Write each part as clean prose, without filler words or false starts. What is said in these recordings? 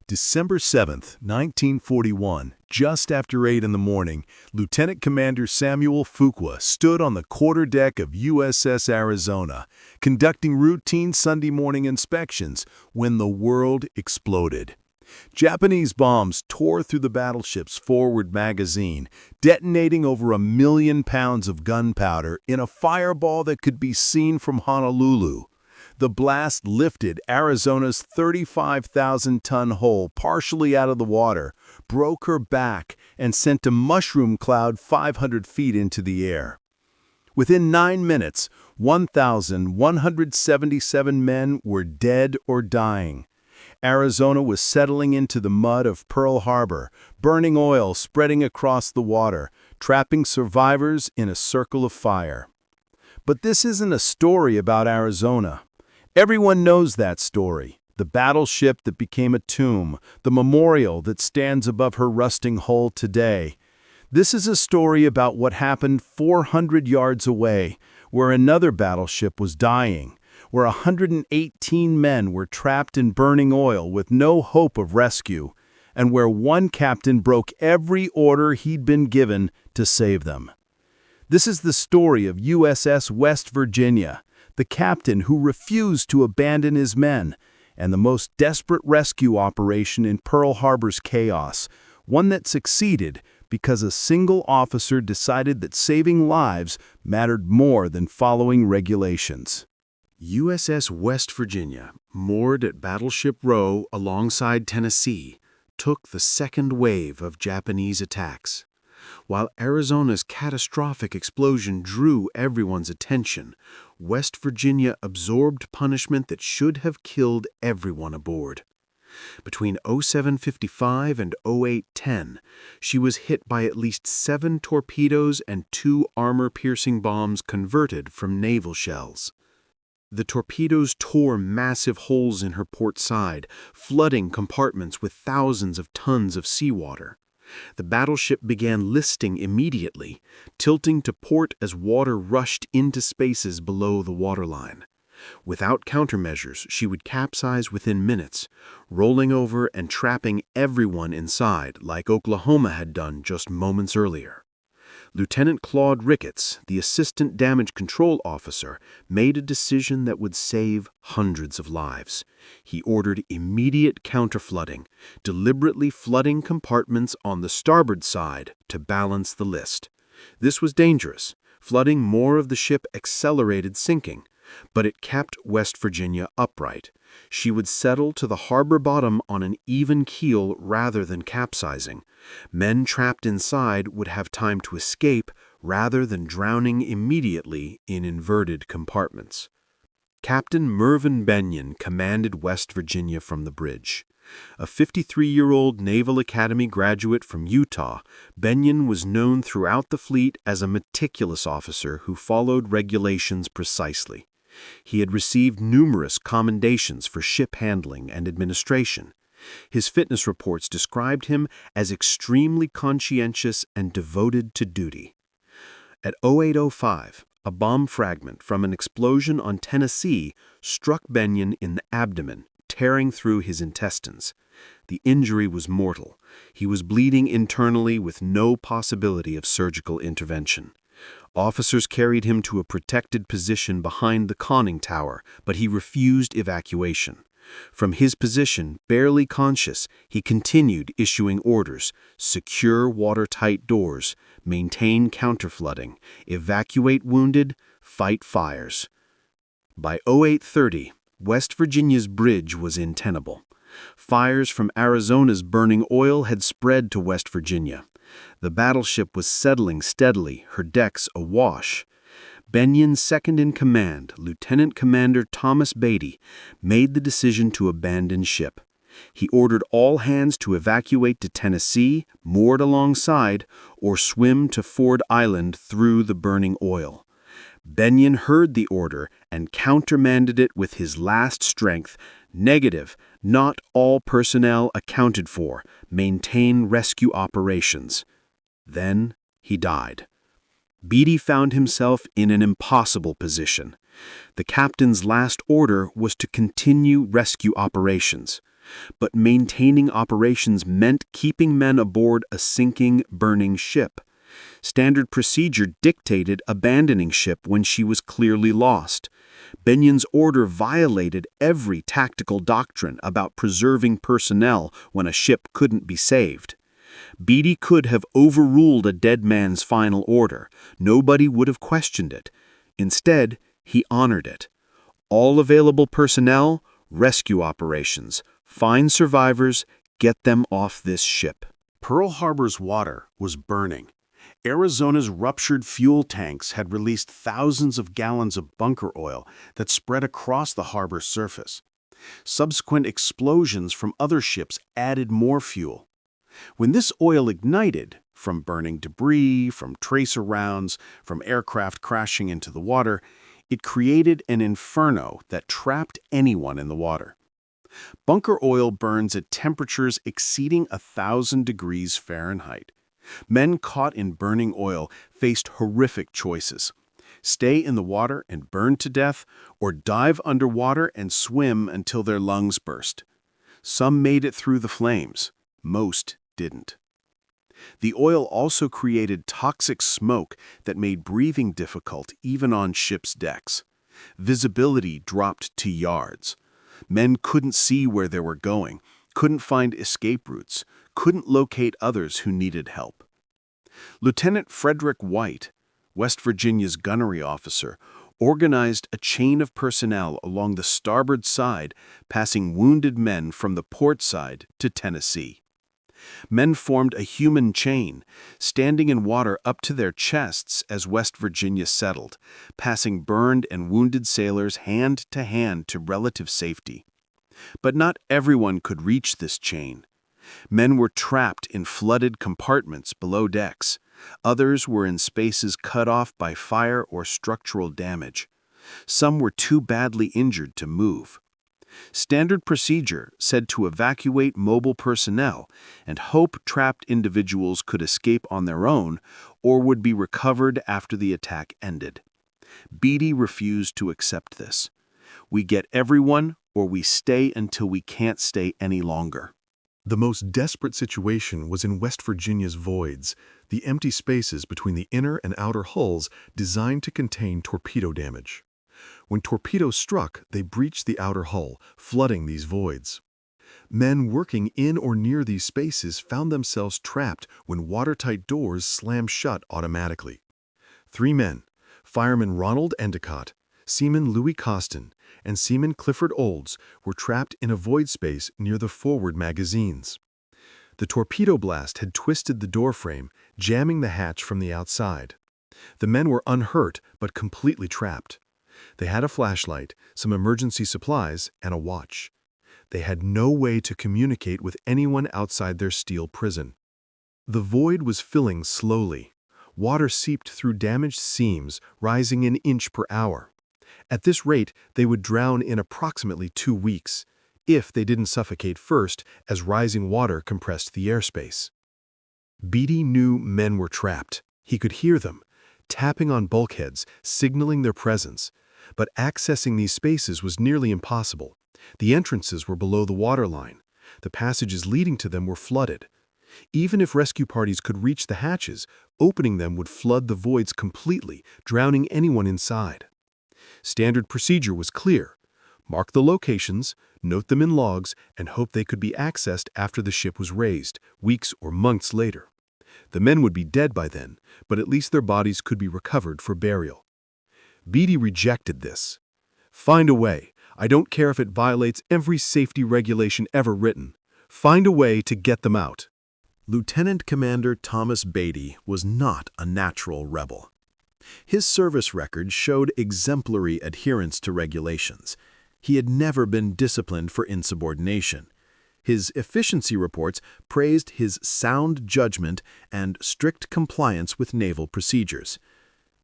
December 7th, 1941, just after 8 in the morning, Lieutenant Commander Samuel Fuqua stood on the quarterdeck of USS Arizona, conducting routine Sunday morning inspections when the world exploded. Japanese bombs tore through the battleship's forward magazine, detonating over 1 million pounds of gunpowder in a fireball that could be seen from Honolulu. The blast lifted Arizona's 35,000-ton hull partially out of the water, broke her back, and sent a mushroom cloud 500 feet into the air. Within 9 minutes, 1,177 men were dead or dying. Arizona was settling into the mud of Pearl Harbor, burning oil spreading across the water, trapping survivors in a circle of fire. But this isn't a story about Arizona. Everyone knows that story, the battleship that became a tomb, the memorial that stands above her rusting hull today. This is a story about what happened 400 yards away, where another battleship was dying, where 118 men were trapped in burning oil with no hope of rescue, and where one captain broke every order he'd been given to save them. This is the story of USS West Virginia, the captain who refused to abandon his men, and the most desperate rescue operation in Pearl Harbor's chaos, one that succeeded because a single officer decided that saving lives mattered more than following regulations. USS West Virginia, moored at Battleship Row alongside Tennessee, took the second wave of Japanese attacks. While Arizona's catastrophic explosion drew everyone's attention, West Virginia absorbed punishment that should have killed everyone aboard. Between 07:55 and 08:10, she was hit by at least 7 torpedoes and 2 armor-piercing bombs converted from naval shells. The torpedoes tore massive holes in her port side, flooding compartments with thousands of tons of seawater. The battleship began listing immediately, tilting to port as water rushed into spaces below the waterline. Without countermeasures, she would capsize within minutes, rolling over and trapping everyone inside like Oklahoma had done just moments earlier. Lieutenant Claude Ricketts, the assistant damage control officer, made a decision that would save hundreds of lives. He ordered immediate counterflooding, deliberately flooding compartments on the starboard side to balance the list. This was dangerous. Flooding more of the ship accelerated sinking, but it kept West Virginia upright. She would settle to the harbor bottom on an even keel rather than capsizing. Men trapped inside would have time to escape rather than drowning immediately in inverted compartments. Captain Mervyn Bennion commanded West Virginia from the bridge. A 53-year-old Naval Academy graduate from Utah, Bennion was known throughout the fleet as a meticulous officer who followed regulations precisely. He had received numerous commendations for ship handling and administration. His fitness reports described him as extremely conscientious and devoted to duty. At 08:05, a bomb fragment from an explosion on Tennessee struck Bennion in the abdomen, tearing through his intestines. The injury was mortal. He was bleeding internally with no possibility of surgical intervention. Officers carried him to a protected position behind the conning tower, but he refused evacuation. From his position, barely conscious, he continued issuing orders: secure watertight doors, maintain counterflooding, evacuate wounded, fight fires. By 08:30, West Virginia's bridge was untenable. Fires from Arizona's burning oil had spread to West Virginia. The battleship was settling steadily, her decks awash. Bennion's second-in-command, Lieutenant Commander Thomas Beattie, made the decision to abandon ship. He ordered all hands to evacuate to Tennessee, moored alongside, or swim to Ford Island through the burning oil. Bennion heard the order and countermanded it with his last strength. Negative, not all personnel accounted for. Maintain rescue operations. Then he died. Beattie found himself in an impossible position. The captain's last order was to continue rescue operations. But maintaining operations meant keeping men aboard a sinking, burning ship. Standard procedure dictated abandoning ship when she was clearly lost. Bennion's order violated every tactical doctrine about preserving personnel when a ship couldn't be saved. Beattie could have overruled a dead man's final order. Nobody would have questioned it. Instead, he honored it. All available personnel, rescue operations, find survivors, get them off this ship. Pearl Harbor's water was burning. Arizona's ruptured fuel tanks had released thousands of gallons of bunker oil that spread across the harbor's surface. Subsequent explosions from other ships added more fuel. When this oil ignited, from burning debris, from tracer rounds, from aircraft crashing into the water, it created an inferno that trapped anyone in the water. Bunker oil burns at temperatures exceeding 1,000 degrees Fahrenheit. Men caught in burning oil faced horrific choices: stay in the water and burn to death, or dive underwater and swim until their lungs burst. Some made it through the flames. Most didn't. The oil also created toxic smoke that made breathing difficult even on ships' decks. Visibility dropped to yards. Men couldn't see where they were going, couldn't find escape routes, couldn't locate others who needed help. Lieutenant Frederick White, West Virginia's gunnery officer, organized a chain of personnel along the starboard side, passing wounded men from the port side to Tennessee. Men formed a human chain, standing in water up to their chests as West Virginia settled, passing burned and wounded sailors hand to relative safety. But not everyone could reach this chain. Men were trapped in flooded compartments below decks. Others were in spaces cut off by fire or structural damage. Some were too badly injured to move. Standard procedure said to evacuate mobile personnel and hope trapped individuals could escape on their own or would be recovered after the attack ended. Beattie refused to accept this. We get everyone, or we stay until we can't stay any longer. The most desperate situation was in West Virginia's voids, the empty spaces between the inner and outer hulls designed to contain torpedo damage. When torpedoes struck, they breached the outer hull, flooding these voids. Men working in or near these spaces found themselves trapped when watertight doors slammed shut automatically. 3 men, Fireman Ronald Endicott, Seaman Louis Costin, and Seaman Clifford Olds, were trapped in a void space near the forward magazines. The torpedo blast had twisted the door frame, jamming the hatch from the outside. The men were unhurt but completely trapped. They had a flashlight, some emergency supplies, and a watch. They had no way to communicate with anyone outside their steel prison. The void was filling slowly. Water seeped through damaged seams, rising an inch per hour. At this rate, they would drown in approximately 2 weeks, if they didn't suffocate first as rising water compressed the airspace. Beattie knew men were trapped. He could hear them, tapping on bulkheads, signaling their presence. But accessing these spaces was nearly impossible. The entrances were below the waterline. The passages leading to them were flooded. Even if rescue parties could reach the hatches, opening them would flood the voids completely, drowning anyone inside. Standard procedure was clear: mark the locations, note them in logs, and hope they could be accessed after the ship was raised, weeks or months later. The men would be dead by then, but at least their bodies could be recovered for burial. Beattie rejected this. Find a way. I don't care if it violates every safety regulation ever written. Find a way to get them out. Lieutenant Commander Thomas Beattie was not a natural rebel. His service record showed exemplary adherence to regulations. He had never been disciplined for insubordination. His efficiency reports praised his sound judgment and strict compliance with naval procedures.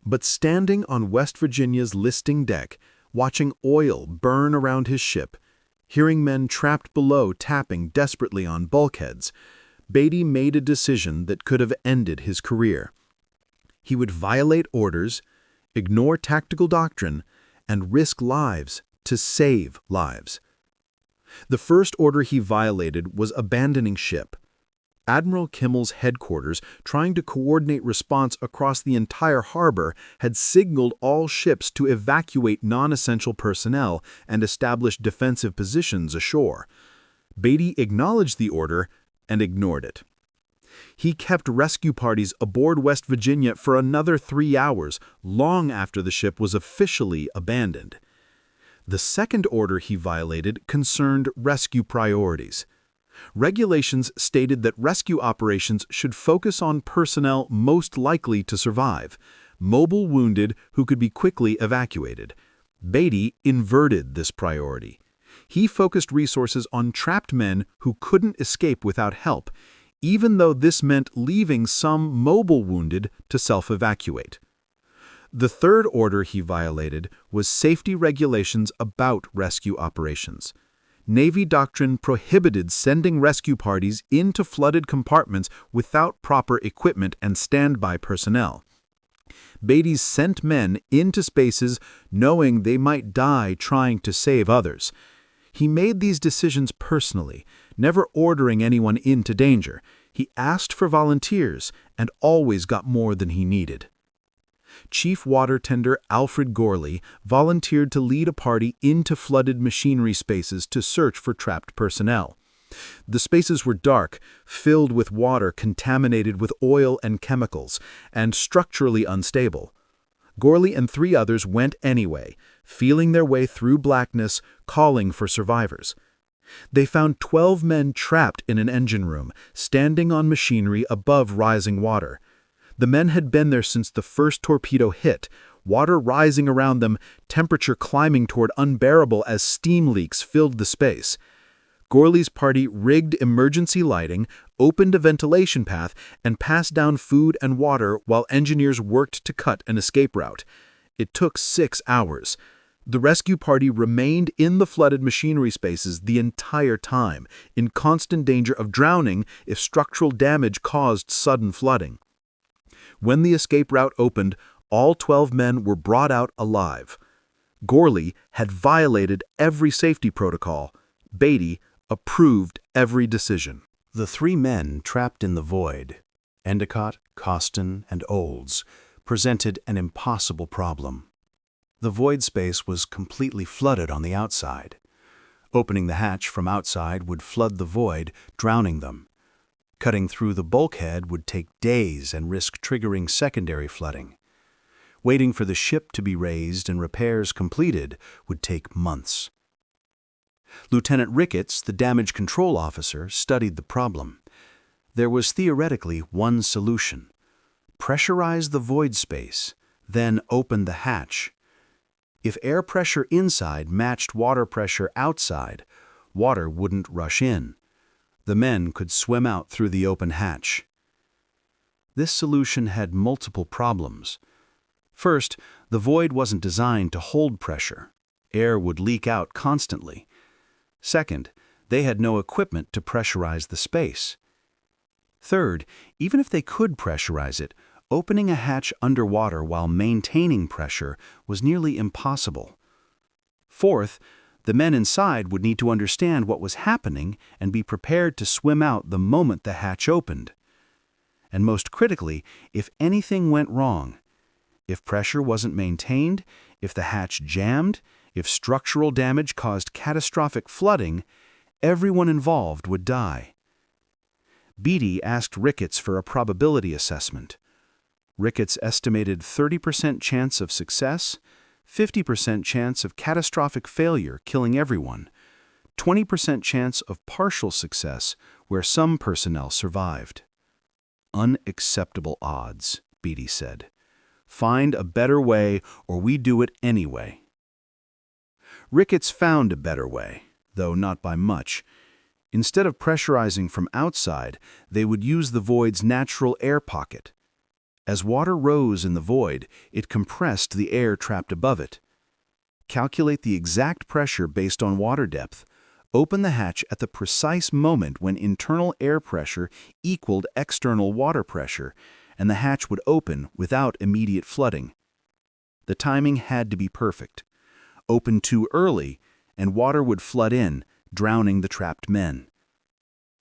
But standing on West Virginia's listing deck, watching oil burn around his ship, hearing men trapped below tapping desperately on bulkheads, Beattie made a decision that could have ended his career. He would violate orders, ignore tactical doctrine, and risk lives to save lives. The first order he violated was abandoning ship. Admiral Kimmel's headquarters, trying to coordinate response across the entire harbor, had signaled all ships to evacuate non-essential personnel and establish defensive positions ashore. Beattie acknowledged the order and ignored it. He kept rescue parties aboard West Virginia for another 3 hours, long after the ship was officially abandoned. The second order he violated concerned rescue priorities. Regulations stated that rescue operations should focus on personnel most likely to survive, mobile wounded who could be quickly evacuated. Beattie inverted this priority. He focused resources on trapped men who couldn't escape without help, even though this meant leaving some mobile wounded to self-evacuate. The third order he violated was safety regulations about rescue operations. Navy doctrine prohibited sending rescue parties into flooded compartments without proper equipment and standby personnel. Beattie sent men into spaces knowing they might die trying to save others. He made these decisions personally, never ordering anyone into danger. He asked for volunteers and always got more than he needed. Chief Water Tender Alfred Gorley volunteered to lead a party into flooded machinery spaces to search for trapped personnel. The spaces were dark, filled with water contaminated with oil and chemicals, and structurally unstable. Gorley and 3 others went anyway, feeling their way through blackness, calling for survivors. They found 12 men trapped in an engine room, standing on machinery above rising water. The men had been there since the first torpedo hit, water rising around them, temperature climbing toward unbearable as steam leaks filled the space. Gorley's party rigged emergency lighting, opened a ventilation path, and passed down food and water while engineers worked to cut an escape route. It took 6 hours. The rescue party remained in the flooded machinery spaces the entire time, in constant danger of drowning if structural damage caused sudden flooding. When the escape route opened, all 12 men were brought out alive. Gorley had violated every safety protocol. Beattie approved every decision. The 3 men trapped in the void, Endicott, Costin, and Olds, presented an impossible problem. The void space was completely flooded on the outside. Opening the hatch from outside would flood the void, drowning them. Cutting through the bulkhead would take days and risk triggering secondary flooding. Waiting for the ship to be raised and repairs completed would take months. Lieutenant Ricketts, the damage control officer, studied the problem. There was theoretically one solution. Pressurize the void space, then open the hatch. If air pressure inside matched water pressure outside, water wouldn't rush in. The men could swim out through the open hatch. This solution had multiple problems. First, the void wasn't designed to hold pressure. Air would leak out constantly. Second, they had no equipment to pressurize the space. Third, even if they could pressurize it, opening a hatch underwater while maintaining pressure was nearly impossible. Fourth, the men inside would need to understand what was happening and be prepared to swim out the moment the hatch opened. And most critically, if anything went wrong, if pressure wasn't maintained, if the hatch jammed, if structural damage caused catastrophic flooding, everyone involved would die. Beattie asked Ricketts for a probability assessment. Ricketts estimated 30% chance of success, 50% chance of catastrophic failure killing everyone, 20% chance of partial success where some personnel survived. Unacceptable odds, Beattie said. Find a better way or we do it anyway. Ricketts found a better way, though not by much. Instead of pressurizing from outside, they would use the void's natural air pocket. As water rose in the void, it compressed the air trapped above it. Calculate the exact pressure based on water depth. Open the hatch at the precise moment when internal air pressure equaled external water pressure, and the hatch would open without immediate flooding. The timing had to be perfect. Open too early, and water would flood in, drowning the trapped men.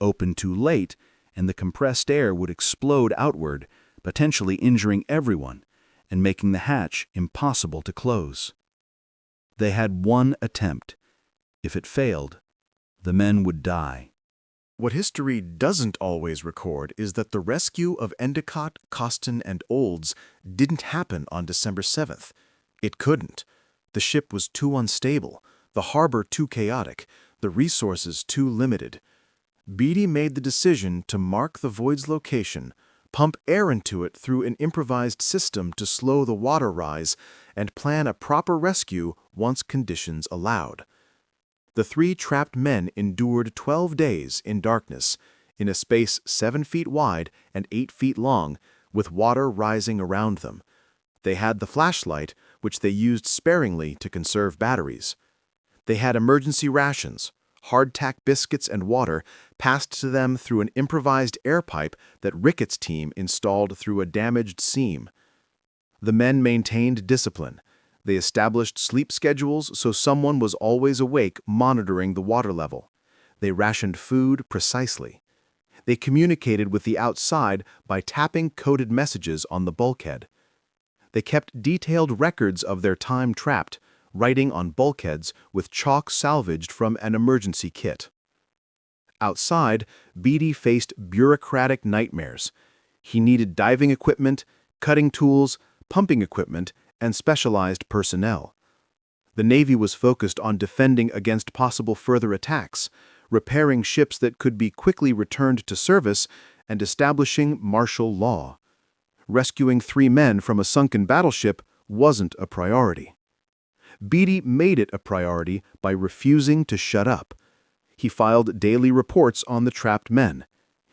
Open too late, and the compressed air would explode outward, potentially injuring everyone and making the hatch impossible to close. They had one attempt. If it failed, the men would die. What history doesn't always record is that the rescue of Endicott, Coston, and Olds didn't happen on December 7th. It couldn't. The ship was too unstable, the harbor too chaotic, the resources too limited. Beattie made the decision to mark the void's location, pump air into it through an improvised system to slow the water rise, and plan a proper rescue once conditions allowed. The 3 trapped men endured 12 days in darkness, in a space 7 feet wide and 8 feet long, with water rising around them. They had the flashlight, which they used sparingly to conserve batteries. They had emergency rations, hardtack biscuits and water passed to them through an improvised air pipe that Ricketts' team installed through a damaged seam. The men maintained discipline. They established sleep schedules so someone was always awake monitoring the water level. They rationed food precisely. They communicated with the outside by tapping coded messages on the bulkhead. They kept detailed records of their time trapped, writing on bulkheads with chalk salvaged from an emergency kit. Outside, Beattie faced bureaucratic nightmares. He needed diving equipment, cutting tools, pumping equipment, and specialized personnel. The Navy was focused on defending against possible further attacks, repairing ships that could be quickly returned to service, and establishing martial law. Rescuing 3 men from a sunken battleship wasn't a priority. Beattie made it a priority by refusing to shut up. He filed daily reports on the trapped men.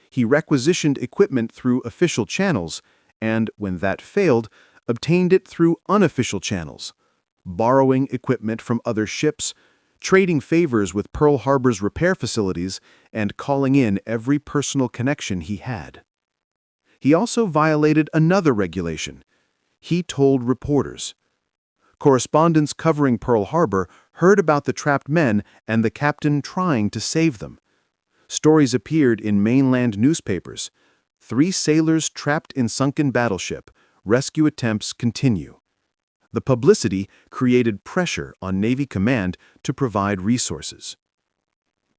He requisitioned equipment through official channels, and, when that failed, obtained it through unofficial channels, borrowing equipment from other ships, trading favors with Pearl Harbor's repair facilities, and calling in every personal connection he had. He also violated another regulation. He told reporters. Correspondents covering Pearl Harbor heard about the trapped men and the captain trying to save them. Stories appeared in mainland newspapers. 3 sailors trapped in sunken battleship. Rescue attempts continue. The publicity created pressure on Navy Command to provide resources.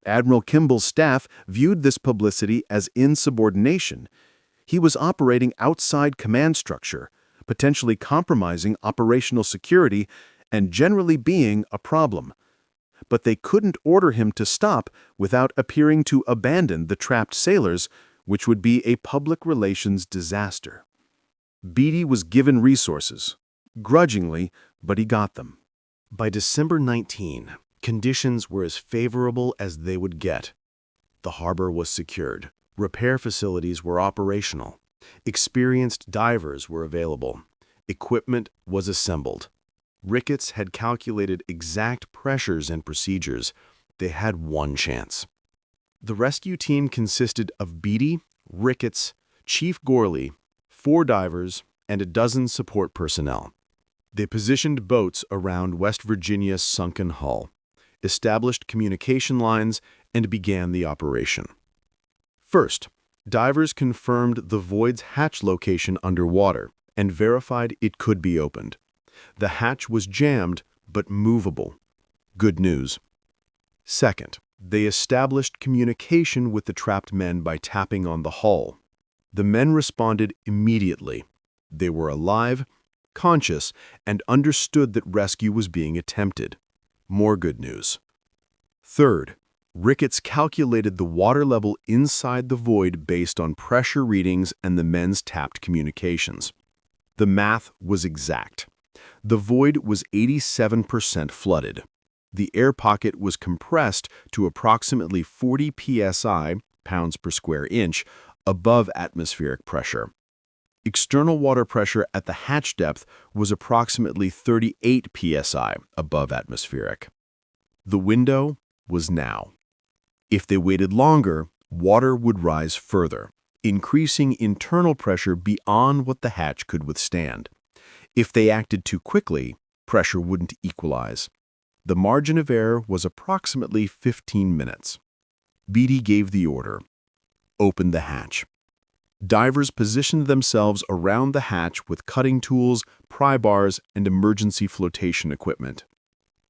Admiral Kimball's staff viewed this publicity as insubordination. He was operating outside command structure, potentially compromising operational security and generally being a problem. But they couldn't order him to stop without appearing to abandon the trapped sailors, which would be a public relations disaster. Beattie was given resources, grudgingly, but he got them. By December 19, conditions were as favorable as they would get. The harbor was secured. Repair facilities were operational. Experienced divers were available. Equipment was assembled. Ricketts had calculated exact pressures and procedures. They had one chance. The rescue team consisted of Beattie, Ricketts, Chief Gorley, 4 divers, and a dozen support personnel. They positioned boats around West Virginia's sunken hull, established communication lines, and began the operation. First, divers confirmed the void's hatch location underwater and verified it could be opened. The hatch was jammed, but movable. Good news. Second, they established communication with the trapped men by tapping on the hull. The men responded immediately. They were alive, conscious, and understood that rescue was being attempted. More good news. Third, Ricketts calculated the water level inside the void based on pressure readings and the men's tapped communications. The math was exact. The void was 87% flooded. The air pocket was compressed to approximately 40 psi, pounds per square inch, above atmospheric pressure. External water pressure at the hatch depth was approximately 38 psi above atmospheric. The window was now. If they waited longer, water would rise further, increasing internal pressure beyond what the hatch could withstand. If they acted too quickly, pressure wouldn't equalize. The margin of error was approximately 15 minutes. Beattie gave the order. Open the hatch. Divers positioned themselves around the hatch with cutting tools, pry bars, and emergency flotation equipment.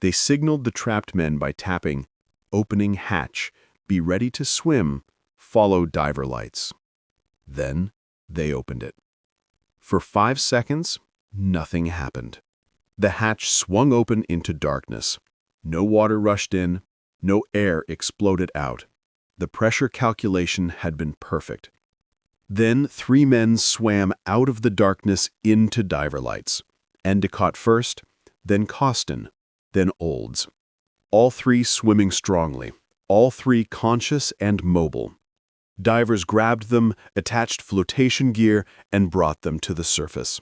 They signaled the trapped men by tapping, "Opening hatch, be ready to swim, follow diver lights." Then they opened it. For 5 seconds, nothing happened. The hatch swung open into darkness. No water rushed in, no air exploded out. The pressure calculation had been perfect. Then 3 men swam out of the darkness into diver lights. Endicott first, then Costin, then Olds. All 3 swimming strongly, all 3 conscious and mobile. Divers grabbed them, attached flotation gear, and brought them to the surface.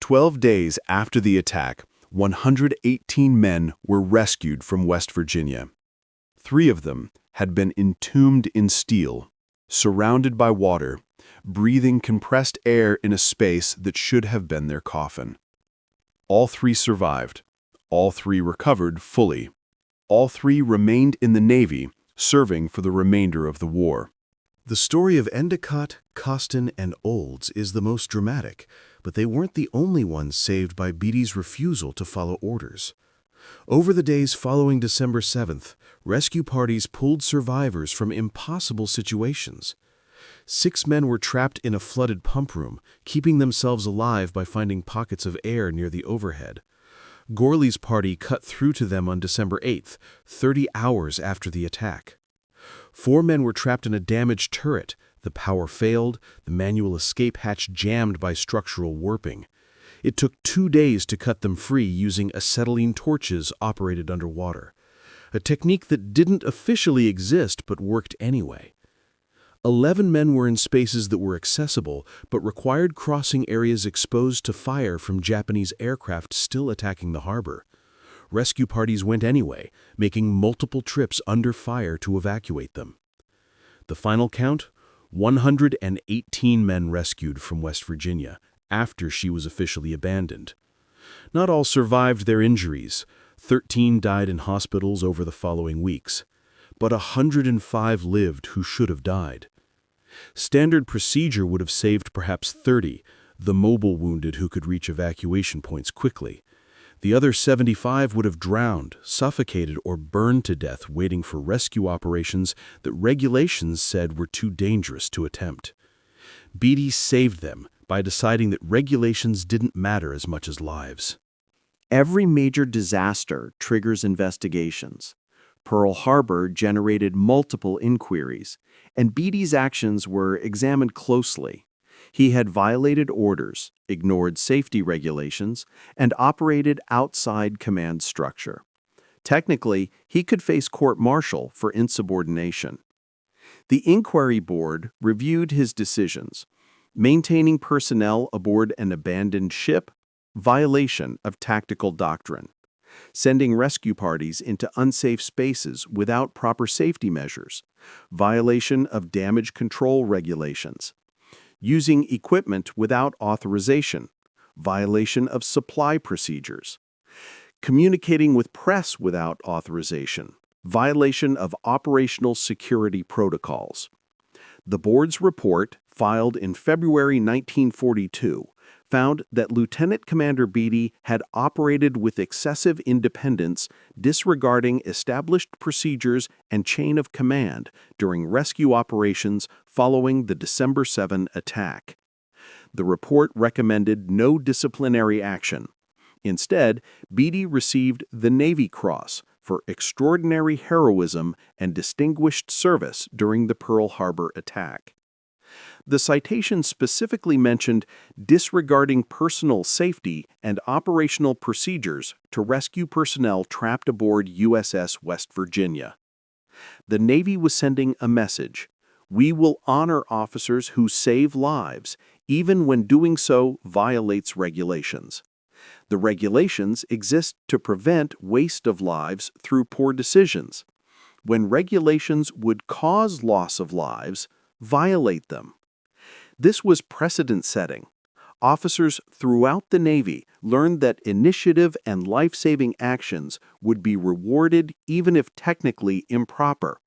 12 days after the attack, 118 men were rescued from West Virginia. 3 of them had been entombed in steel, surrounded by water, breathing compressed air in a space that should have been their coffin. All 3 survived. All 3 recovered fully. All 3 remained in the Navy, serving for the remainder of the war. The story of Endicott, Costin, and Olds is the most dramatic, but they weren't the only ones saved by Beattie's refusal to follow orders. Over the days following December 7th, rescue parties pulled survivors from impossible situations. 6 men were trapped in a flooded pump room, keeping themselves alive by finding pockets of air near the overhead. Gorley's party cut through to them on December 8th, 30 hours after the attack. 4 men were trapped in a damaged turret. The power failed, the manual escape hatch jammed by structural warping. It took 2 days to cut them free using acetylene torches operated underwater, a technique that didn't officially exist but worked anyway. 11 men were in spaces that were accessible but required crossing areas exposed to fire from Japanese aircraft still attacking the harbor. Rescue parties went anyway, making multiple trips under fire to evacuate them. The final count? 118 men rescued from West Virginia after she was officially abandoned. Not all survived their injuries. 13 died in hospitals over the following weeks. But 105 lived who should have died. Standard procedure would have saved perhaps 30, the mobile wounded who could reach evacuation points quickly. The other 75 would have drowned, suffocated, or burned to death waiting for rescue operations that regulations said were too dangerous to attempt. Beattie saved them by deciding that regulations didn't matter as much as lives. Every major disaster triggers investigations. Pearl Harbor generated multiple inquiries, and Beattie's actions were examined closely. He had violated orders, ignored safety regulations, and operated outside command structure. Technically, he could face court-martial for insubordination. The inquiry board reviewed his decisions: maintaining personnel aboard an abandoned ship, violation of tactical doctrine; sending rescue parties into unsafe spaces without proper safety measures, violation of damage control regulations; using equipment without authorization, violation of supply procedures; communicating with press without authorization, violation of operational security protocols. The board's report, filed in February 1942, found that Lieutenant Commander Beattie had operated with excessive independence, disregarding established procedures and chain of command during rescue operations following the December 7 attack. The report recommended no disciplinary action. Instead, Beattie received the Navy Cross for extraordinary heroism and distinguished service during the Pearl Harbor attack. The citation specifically mentioned disregarding personal safety and operational procedures to rescue personnel trapped aboard USS West Virginia. The Navy was sending a message: we will honor officers who save lives, even when doing so violates regulations. The regulations exist to prevent waste of lives through poor decisions. When regulations would cause loss of lives, violate them. This was precedent-setting. officers throughout the Navy learned that initiative and life-saving actions would be rewarded even if technically improper.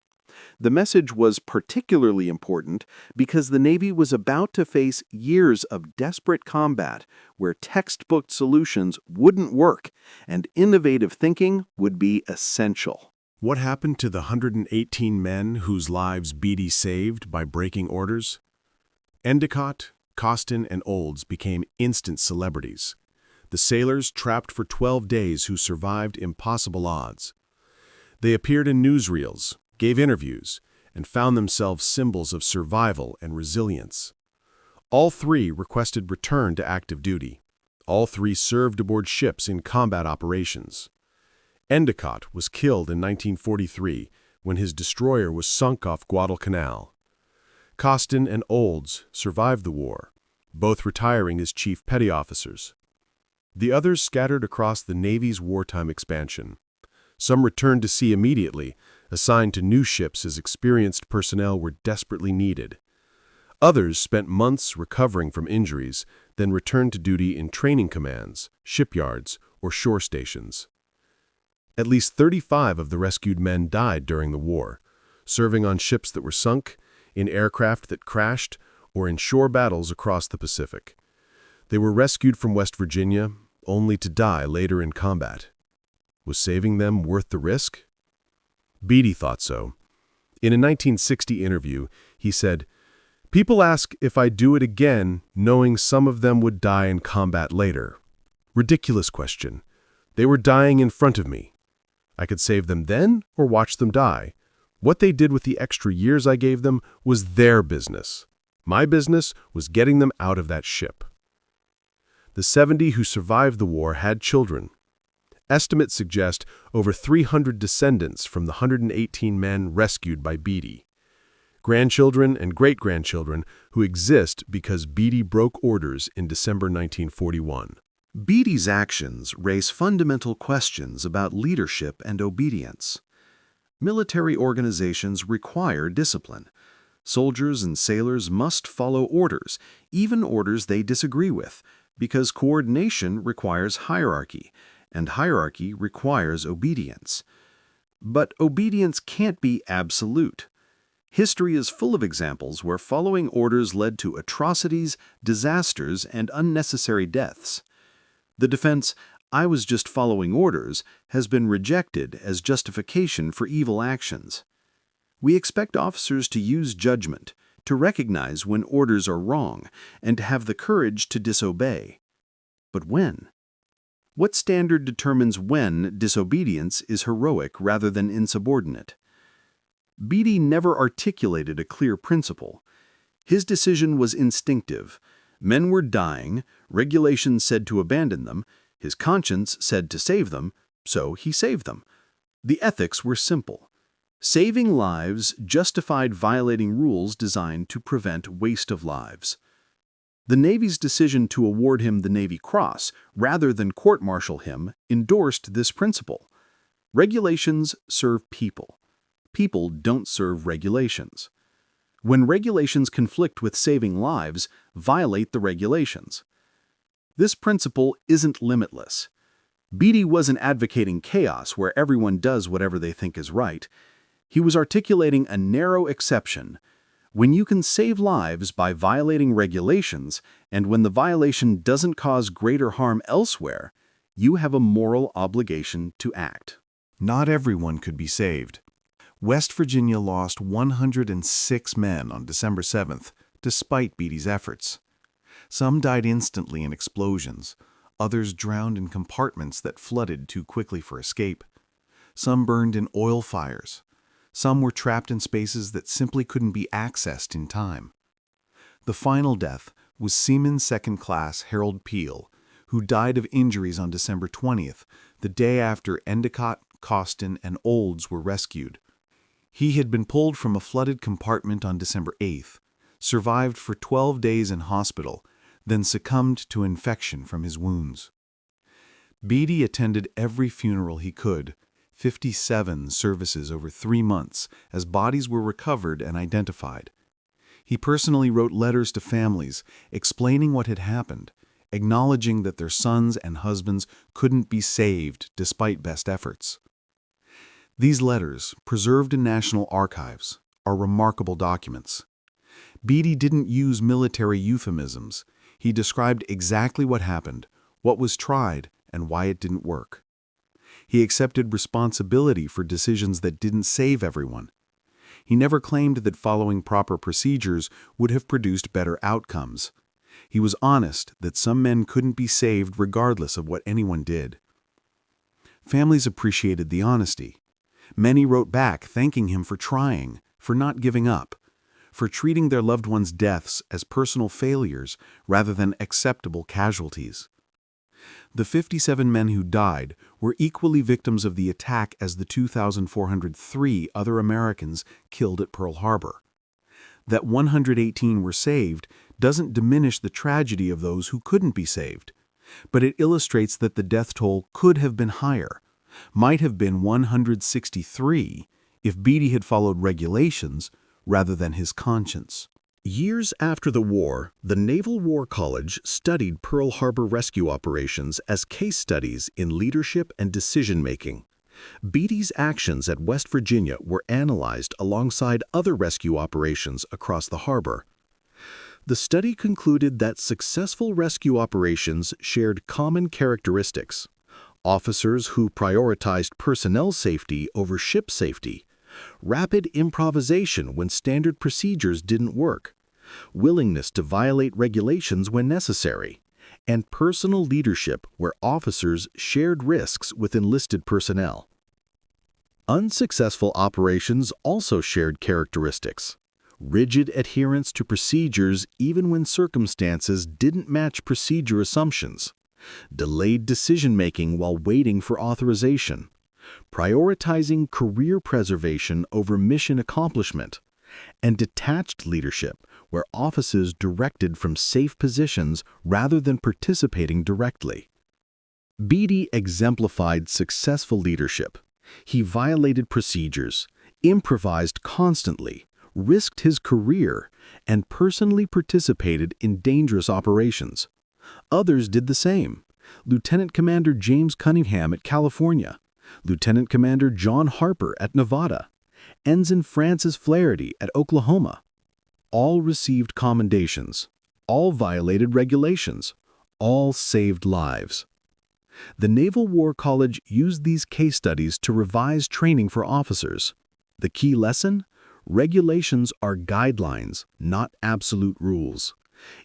The message was particularly important because the Navy was about to face years of desperate combat where textbook solutions wouldn't work and innovative thinking would be essential. What happened to the 118 men whose lives Beattie saved by breaking orders? Endicott, Costin, and Olds became instant celebrities. The sailors trapped for 12 days who survived impossible odds. They appeared in newsreels, gave interviews, and found themselves symbols of survival and resilience. All three requested return to active duty. All three served aboard ships in combat operations. Endicott was killed in 1943 when his destroyer was sunk off Guadalcanal. Costin and Olds survived the war, both retiring as chief petty officers. The others scattered across the Navy's wartime expansion. Some returned to sea immediately, assigned to new ships as experienced personnel were desperately needed. Others spent months recovering from injuries, then returned to duty in training commands, shipyards, or shore stations. At least 35 of the rescued men died during the war, serving on ships that were sunk, in aircraft that crashed, or in shore battles across the Pacific. They were rescued from West Virginia, only to die later in combat. Was saving them worth the risk? Beattie thought so. In a 1960 interview, he said, "People ask if I'd do it again, knowing some of them would die in combat later. Ridiculous question. They were dying in front of me. I could save them then or watch them die. What they did with the extra years I gave them was their business. My business was getting them out of that ship." The 70 who survived the war had children. Estimates suggest over 300 descendants from the 118 men rescued by Beattie. Grandchildren and great-grandchildren who exist because Beattie broke orders in December 1941. Beattie's actions raise fundamental questions about leadership and obedience. Military organizations require discipline. Soldiers and sailors must follow orders, even orders they disagree with, because coordination requires hierarchy, and hierarchy requires obedience. But obedience can't be absolute. History is full of examples where following orders led to atrocities, disasters, and unnecessary deaths. The defense, "I was just following orders," has been rejected as justification for evil actions. We expect officers to use judgment, to recognize when orders are wrong, and to have the courage to disobey. But when? What standard determines when disobedience is heroic rather than insubordinate? Beattie never articulated a clear principle. His decision was instinctive. Men were dying, regulations said to abandon them, his conscience said to save them, so he saved them. The ethics were simple. Saving lives justified violating rules designed to prevent waste of lives. The Navy's decision to award him the Navy Cross, rather than court-martial him, endorsed this principle. Regulations serve people. People don't serve regulations. When regulations conflict with saving lives, violate the regulations. This principle isn't limitless. Beattie wasn't advocating chaos where everyone does whatever they think is right. He was articulating a narrow exception. When you can save lives by violating regulations, and when the violation doesn't cause greater harm elsewhere, you have a moral obligation to act. Not everyone could be saved. West Virginia lost 106 men on December 7th, despite Beattie's efforts. Some died instantly in explosions. Others drowned in compartments that flooded too quickly for escape. Some burned in oil fires. Some were trapped in spaces that simply couldn't be accessed in time. The final death was Seaman Second Class Harold Peel, who died of injuries on December 20th, the day after Endicott, Costin, and Olds were rescued. He had been pulled from a flooded compartment on December 8th, survived for 12 days in hospital, then succumbed to infection from his wounds. Beattie attended every funeral he could, 57 services over 3 months, as bodies were recovered and identified. He personally wrote letters to families explaining what had happened, acknowledging that their sons and husbands couldn't be saved despite best efforts. These letters, preserved in national archives, are remarkable documents. Beattie didn't use military euphemisms. He described exactly what happened, what was tried, and why it didn't work. He accepted responsibility for decisions that didn't save everyone. He never claimed that following proper procedures would have produced better outcomes. He was honest that some men couldn't be saved regardless of what anyone did. Families appreciated the honesty. Many wrote back thanking him for trying, for not giving up, for treating their loved ones' deaths as personal failures rather than acceptable casualties. The 57 men who died were equally victims of the attack as the 2,403 other Americans killed at Pearl Harbor. That 118 were saved doesn't diminish the tragedy of those who couldn't be saved, but it illustrates that the death toll could have been higher, might have been 163 if Beattie had followed regulations rather than his conscience. Years after the war, the Naval War College studied Pearl Harbor rescue operations as case studies in leadership and decision-making. Beattie's actions at West Virginia were analyzed alongside other rescue operations across the harbor. The study concluded that successful rescue operations shared common characteristics: officers who prioritized personnel safety over ship safety, rapid improvisation when standard procedures didn't work, willingness to violate regulations when necessary, and personal leadership where officers shared risks with enlisted personnel. Unsuccessful operations also shared characteristics: rigid adherence to procedures even when circumstances didn't match procedure assumptions, delayed decision-making while waiting for authorization, prioritizing career preservation over mission accomplishment, and detached leadership where officers directed from safe positions rather than participating directly. Beattie exemplified successful leadership. He violated procedures, improvised constantly, risked his career, and personally participated in dangerous operations. Others did the same. Lieutenant Commander James Cunningham at California, Lieutenant Commander John Harper at Nevada, Ensign Francis Flaherty at Oklahoma. All received commendations, all violated regulations, all saved lives. The Naval War College used these case studies to revise training for officers. The key lesson? Regulations are guidelines, not absolute rules.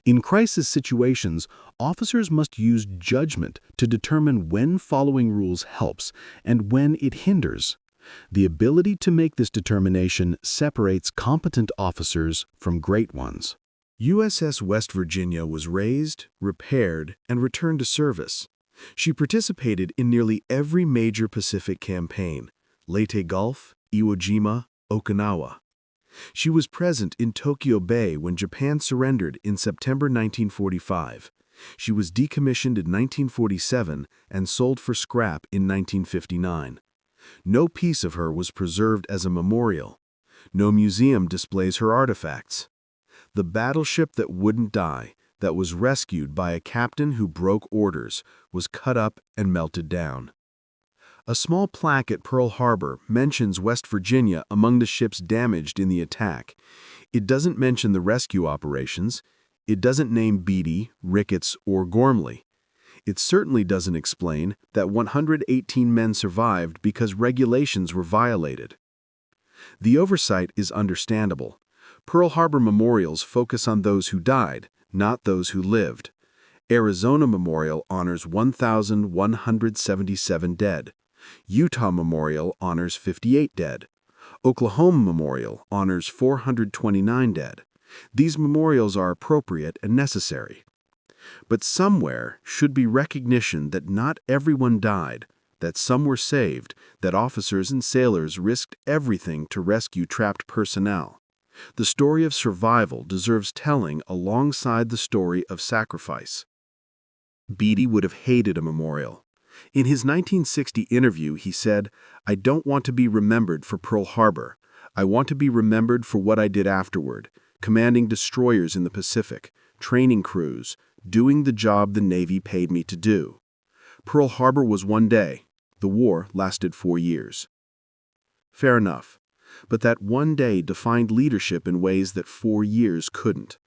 In crisis situations, officers must use judgment to determine when following rules helps and when it hinders. The ability to make this determination separates competent officers from great ones. USS West Virginia was raised, repaired, and returned to service. She participated in nearly every major Pacific campaign: Leyte Gulf, Iwo Jima, Okinawa. She was present in Tokyo Bay when Japan surrendered in September 1945. She was decommissioned in 1947 and sold for scrap in 1959. No piece of her was preserved as a memorial. No museum displays her artifacts. The battleship that wouldn't die, that was rescued by a captain who broke orders, was cut up and melted down. A small plaque at Pearl Harbor mentions West Virginia among the ships damaged in the attack. It doesn't mention the rescue operations. It doesn't name Beattie, Ricketts, or Gormley. It certainly doesn't explain that 118 men survived because regulations were violated. The oversight is understandable. Pearl Harbor memorials focus on those who died, not those who lived. Arizona Memorial honors 1,177 dead. Utah Memorial honors 58 dead. Oklahoma Memorial honors 429 dead. These memorials are appropriate and necessary. But somewhere should be recognition that not everyone died, that some were saved, that officers and sailors risked everything to rescue trapped personnel. The story of survival deserves telling alongside the story of sacrifice. Beattie would have hated a memorial. In his 1960 interview, he said, "I don't want to be remembered for Pearl Harbor. I want to be remembered for what I did afterward, commanding destroyers in the Pacific, training crews, doing the job the Navy paid me to do. Pearl Harbor was one day. The war lasted 4 years. Fair enough, but that one day defined leadership in ways that 4 years couldn't.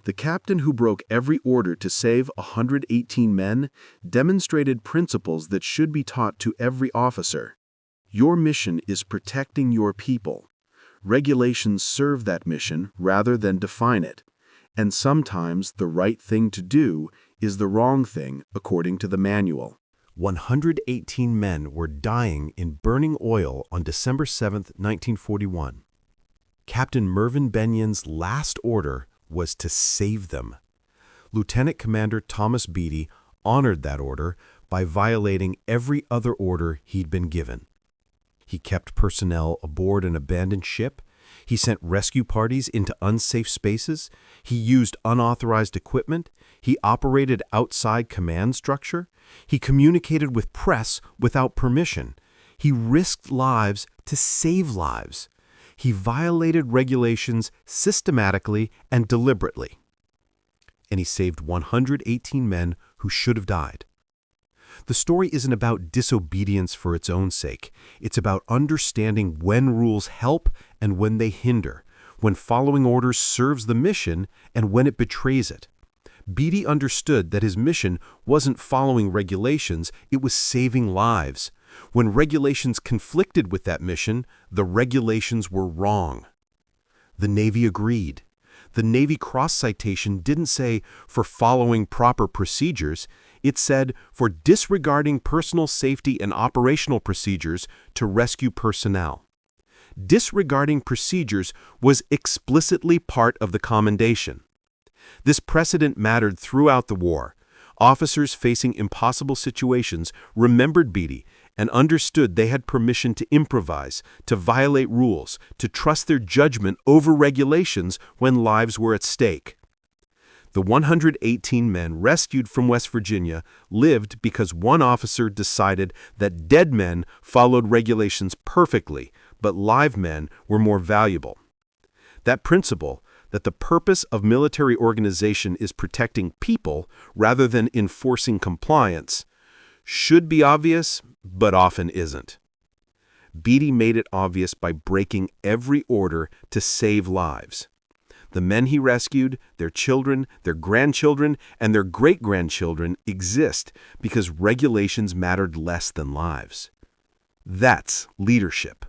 The captain who broke every order to save 118 men demonstrated principles that should be taught to every officer. Your mission is protecting your people. Regulations serve that mission rather than define it, and sometimes the right thing to do is the wrong thing according to the manual. 118 men were dying in burning oil on December 7, 1941. Captain Mervyn Bennion's last order was to save them. Lieutenant Commander Thomas Beattie honored that order by violating every other order he'd been given. He kept personnel aboard an abandoned ship. He sent rescue parties into unsafe spaces. He used unauthorized equipment. He operated outside command structure. He communicated with press without permission. He risked lives to save lives. He violated regulations systematically and deliberately. And he saved 118 men who should have died. The story isn't about disobedience for its own sake. It's about understanding when rules help and when they hinder, when following orders serves the mission and when it betrays it. Beattie understood that his mission wasn't following regulations, it was saving lives. When regulations conflicted with that mission, the regulations were wrong. The Navy agreed. The Navy cross citation didn't say for following proper procedures. It said for disregarding personal safety and operational procedures to rescue personnel. Disregarding procedures was explicitly part of the commendation. This precedent mattered throughout the war. Officers facing impossible situations remembered Beattie and understood they had permission to improvise, to violate rules, to trust their judgment over regulations when lives were at stake. The 118 men rescued from West Virginia lived because one officer decided that dead men followed regulations perfectly, but live men were more valuable. That principle, that the purpose of military organization is protecting people rather than enforcing compliance, should be obvious, but often isn't. Beattie made it obvious by breaking every order to save lives. The men he rescued, their children, their grandchildren, and their great-grandchildren exist because regulations mattered less than lives. That's leadership.